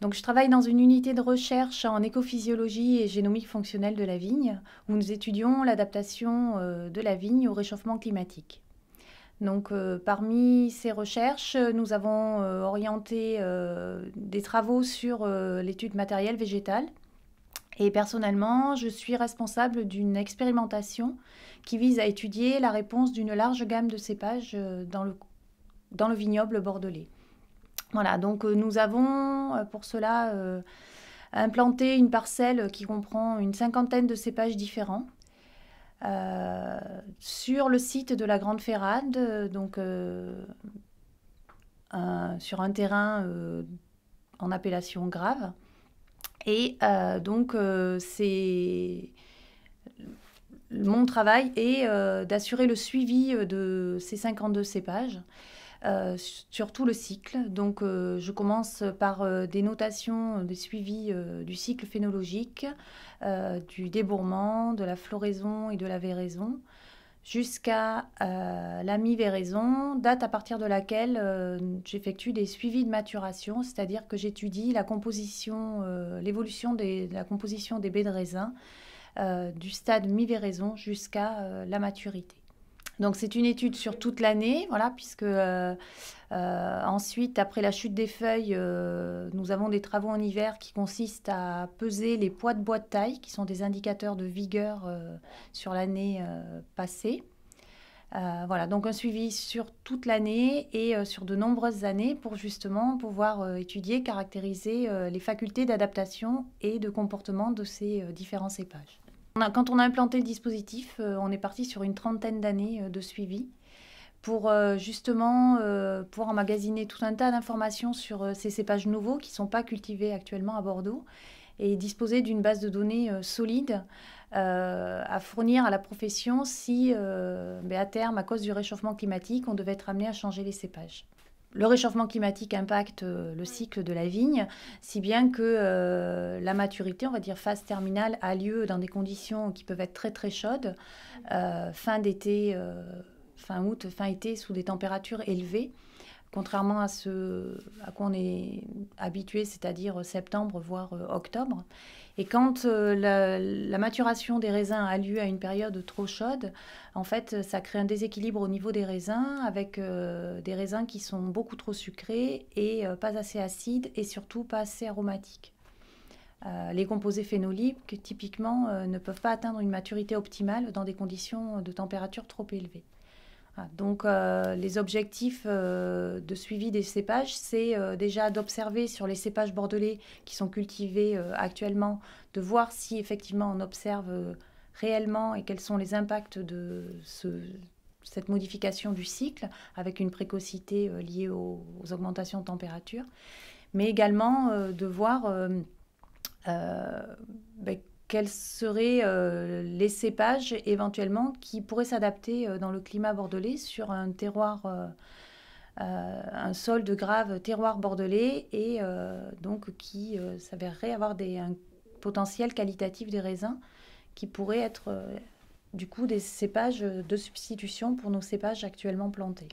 Donc, je travaille dans une unité de recherche en écophysiologie et génomique fonctionnelle de la vigne, où nous étudions l'adaptation de la vigne au réchauffement climatique. Donc, parmi ces recherches, nous avons orienté des travaux sur l'étude matérielle végétale. Et personnellement, je suis responsable d'une expérimentation qui vise à étudier la réponse d'une large gamme de cépages dans le vignoble bordelais. Voilà, donc nous avons pour cela implanté une parcelle qui comprend une cinquantaine de cépages différents sur le site de la Grande Ferrade, donc sur un terrain en appellation grave. Et donc mon travail est d'assurer le suivi de ces 52 cépages sur tout le cycle. Donc, je commence par des notations, des suivis du cycle phénologique, du débourrement, de la floraison et de la véraison, jusqu'à la mi-véraison, date à partir de laquelle j'effectue des suivis de maturation, c'est-à-dire que j'étudie la composition, l'évolution de la composition des baies de raisin du stade mi-véraison jusqu'à la maturité. Donc c'est une étude sur toute l'année, voilà, puisque ensuite, après la chute des feuilles, nous avons des travaux en hiver qui consistent à peser les poids de bois de taille, qui sont des indicateurs de vigueur sur l'année passée. Voilà, donc un suivi sur toute l'année et sur de nombreuses années pour justement pouvoir étudier, caractériser les facultés d'adaptation et de comportement de ces différents cépages. Quand on a implanté le dispositif, on est parti sur une trentaine d'années de suivi pour justement pouvoir emmagasiner tout un tas d'informations sur ces cépages nouveaux qui ne sont pas cultivés actuellement à Bordeaux et disposer d'une base de données solide à fournir à la profession si, à terme, à cause du réchauffement climatique, on devait être amené à changer les cépages. Le réchauffement climatique impacte le cycle de la vigne, si bien que la maturité, on va dire phase terminale, a lieu dans des conditions qui peuvent être très très chaudes, fin d'été, fin août, fin été, sous des températures élevées, contrairement à ce à quoi on est habitué, c'est-à-dire septembre, voire octobre. Et quand la maturation des raisins a lieu à une période trop chaude, en fait, ça crée un déséquilibre au niveau des raisins, avec des raisins qui sont beaucoup trop sucrés et pas assez acides, et surtout pas assez aromatiques. Les composés phénoliques, typiquement, ne peuvent pas atteindre une maturité optimale dans des conditions de température trop élevées. Voilà, donc les objectifs de suivi des cépages, c'est déjà d'observer sur les cépages bordelais qui sont cultivés actuellement, de voir si effectivement on observe réellement et quels sont les impacts de cette modification du cycle avec une précocité liée aux augmentations de température, mais également de voir quels seraient les cépages éventuellement qui pourraient s'adapter dans le climat bordelais sur un terroir, un sol de grave terroir bordelais et donc qui s'avérerait avoir un potentiel qualitatif des raisins qui pourraient être du coup des cépages de substitution pour nos cépages actuellement plantés.